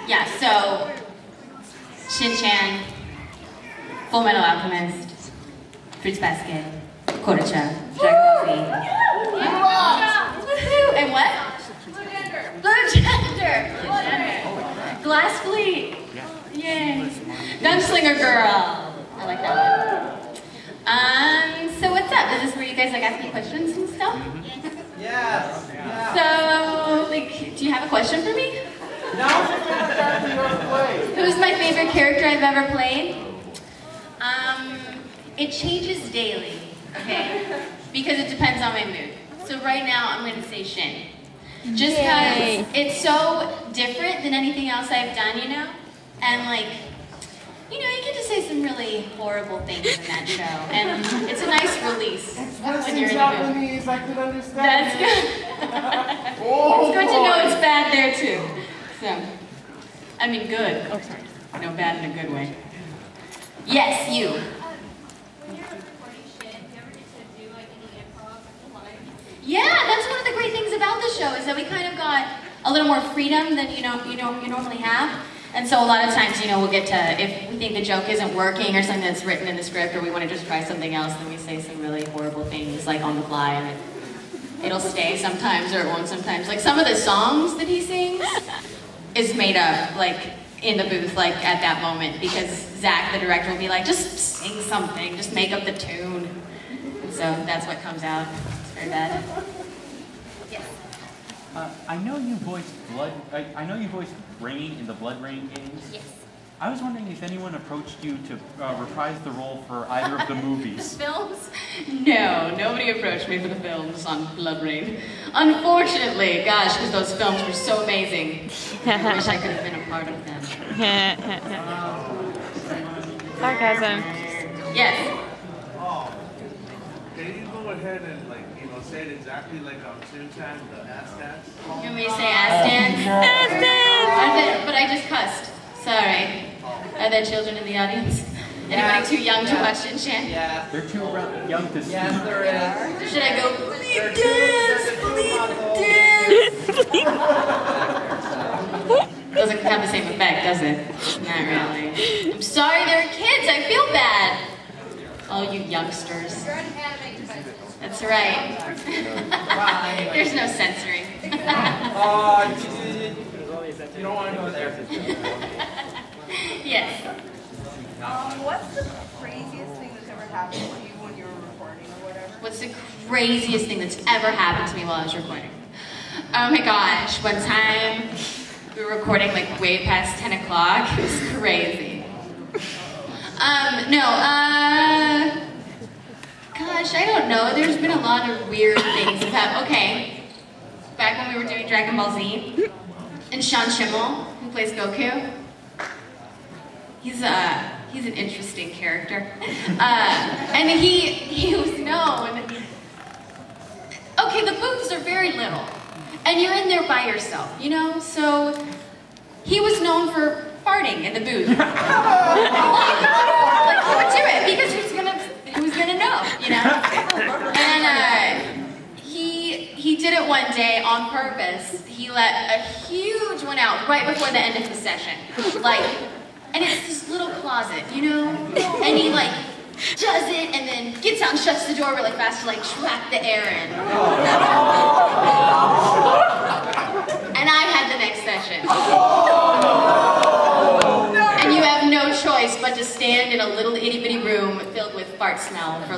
Yeah, so Shin-Chan, Full Metal Alchemist, Fruits Basket, Koda-chan, Dragon Ball Z. Woohoo! And what? Blue Gender! Glass Fleet! Yay! Gunslinger Girl! I like that one. So what's up? Is this where you guys like asking questions and stuff? Yes. So, like, do you have a question for me? Who's my favorite character I've ever played? It changes daily, okay? Because it depends on my mood. So right now, I'm gonna say Shin. Just because it's so different than anything else I've done, you know? And like, you know, you get to say some really horrible things in that show. And it's a nice release when you're in the mood. I could understand. That's good. It's good to know it's bad there too. So, I mean good. Oh, sorry. No, bad in a good way. Yes, you. Yeah, that's one of the great things about the show is that we kind of got a little more freedom than you normally have. And so a lot of times, you know, we'll get to, if we think the joke isn't working or something that's written in the script or we want to just try something else, then we say some really horrible things like on the fly and it'll stay sometimes or it won't sometimes. Like some of the songs that he sings is made up like in the booth like at that moment because Zach, the director, will be like, just sing something, just make up the tune. And so that's what comes out. It's very bad. Yes. I know you voiced Rain in the Blood Rain games. Yes. I was wondering if anyone approached you to reprise the role for either of the movies. Films? No, nobody approached me for the films on Blood Rain. Unfortunately, gosh, because those films were so amazing. I wish I could have been a part of them. Sarcasm. Yes. Oh, can you go ahead and say it exactly like on Shin-Chan, the ass dance? You want me to say ass dance? Ass dance! But I just cussed. Sorry. Are there children in the audience? Anybody too young to watch Shin-Chan? Yeah. They're too young to see. Yes, there is. Should I go, please dance, Doesn't have the same effect, does it? Not really. I'm sorry, they're kids. I feel bad. All you youngsters. That's right. There's no censoring. You don't want to go there. Yes. What's the craziest thing that's ever happened to you when you were recording or whatever? What's the craziest thing that's ever happened to me while I was recording? Oh my gosh, one time we were recording like way past 10 o'clock. It was crazy. Gosh, I don't know. There's been a lot of weird things that have happened. Okay, back when we were doing Dragon Ball Z, and Sean Schimmel, who plays Goku, he's an interesting character. And he was known. Okay, the booths are very little, and you're in there by yourself, you know. So he was known for farting in the booth. Like he would do it because who's gonna know, you know? And he did it one day on purpose. He let a huge one out right before the end of the session, and it's this little closet, you know? And he does it and then gets out and shuts the door really fast to trap the air in. And I had the next session. And you have no choice but to stand in a little itty bitty room filled with fart smell for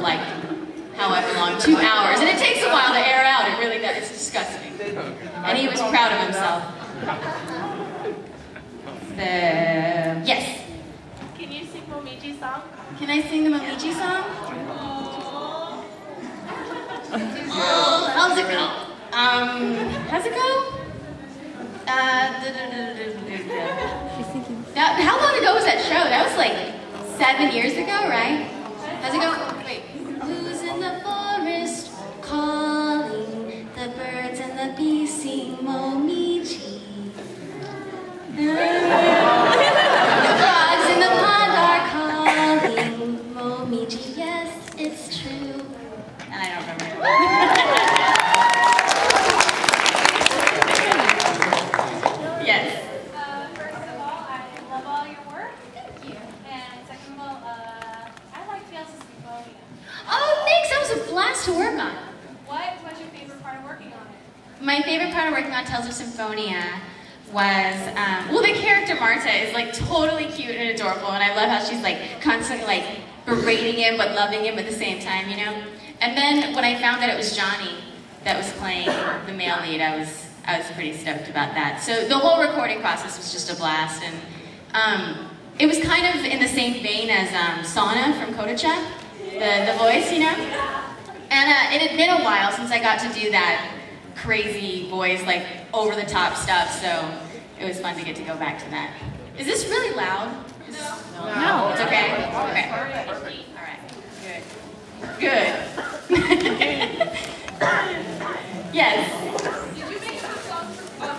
however long, 2 hours. And it takes a while to air out, it really does, it's disgusting. And he was proud of himself. Yes? Can you sing Momiji song? Can I sing the Momiji song? Oh, how's it go? How's it go? How long ago was that show? That was 7 years ago, right? How's it go? Wait. Who's in the forest calling? The birds and the bees sing Momiji. The frogs in the pond are calling Momiji. Yes, it's true. And I don't remember. Yes. Symphonia was, well, the character Marta is like totally cute and adorable, and I love how she's like constantly like berating him but loving him at the same time, you know? And then when I found that it was Johnny that was playing the male lead, I was pretty stoked about that. So the whole recording process was just a blast, and it was kind of in the same vein as Sana from Kodacha, the voice, you know? And it had been a while since I got to do that crazy voice, like over-the-top stuff, so it was fun to get to go back to that. Is this really loud? No. It's okay? Okay. All right. Good. Yes. Did you make some songs for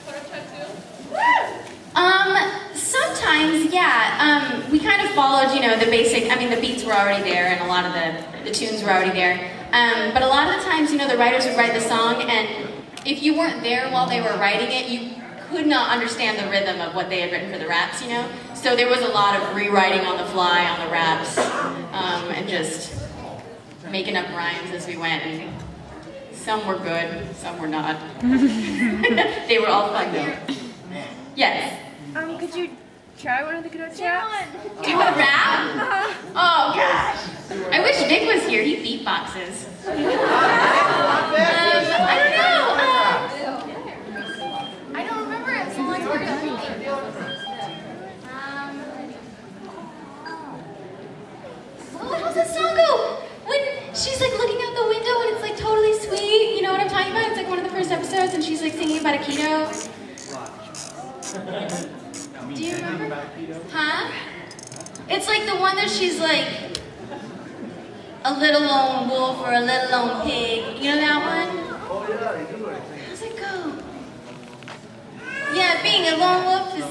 Kodacha too? Sometimes, yeah. We kind of followed, you know, the basic, I mean, the beats were already there and a lot of the tunes were already there. But a lot of the times, you know, the writers would write the song, and if you weren't there while they were writing it, you could not understand the rhythm of what they had written for the raps, you know? So there was a lot of rewriting on the fly on the raps, and just making up rhymes as we went. And some were good, some were not. They were all fun though. Yes? Could you try one of the Kodacha raps? Do a rap? Oh gosh. I wish Vic was here, he beatboxes. I don't know. I don't remember it, so long ago. How's that song go? When she's like looking out the window and it's like totally sweet, you know what I'm talking about? It's like one of the first episodes and she's like singing about a keto. Do you remember? Huh? It's like the one that she's like, a little lone wolf or a little lone pig. You know that one? Oh yeah, I do, I think. How's it go? Yeah, being a lone wolf is...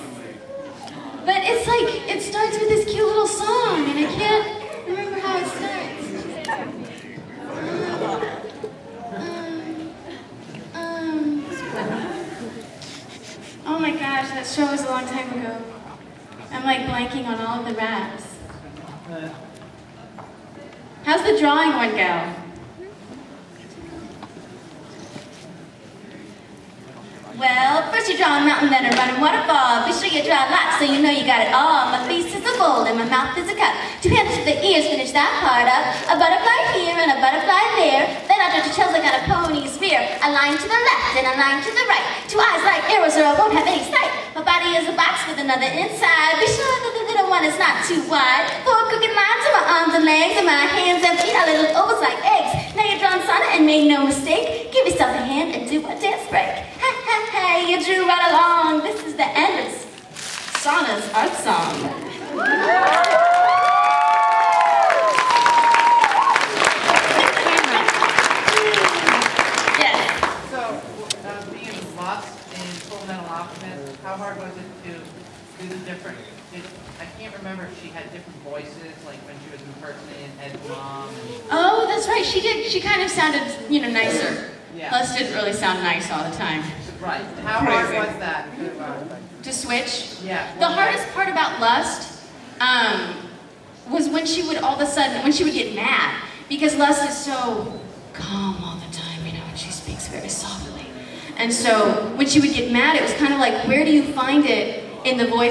But it's like, it starts with this cute little song and I can't remember how it starts. Oh my gosh, that show was a long time ago. I'm like blanking on all of the raps. How's the drawing one go? Well, first you draw a mountain, then a running waterfall. Be sure you draw lots so you know you got it all. My face is a bowl and my mouth is a cup. Two hands to the ears, finish that part up. A butterfly here and a butterfly there. Then I draw two tails like on a pony's rear. A line to the left and a line to the right. Two eyes like arrows or I won't have any sight. My body is a box with another inside. Be sure that the little one is not too wide. Four crooked lines to my arms and legs, and my hands and feet are little ovals like eggs. Now you've drawn Sana and made no mistake. Give yourself a hand and do a dance break. Ha ha ha, you drew right along. This is the end of Sana's art song. Yes. So, being lost in Full Metal Alchemist, how hard was it to do the different? I can't remember if she had different voices, like when she was impersonating Ed's mom. Oh, that's right. She did. She kind of sounded, you know, nicer. Yeah. Lust didn't really sound nice all the time. Right. How hard was that? To switch? Yeah. The hardest part about Lust was when she would all of a sudden, when she would get mad. Because Lust is so calm all the time, you know, and she speaks very softly. And so when she would get mad, it was kind of like, where do you find it in the voice?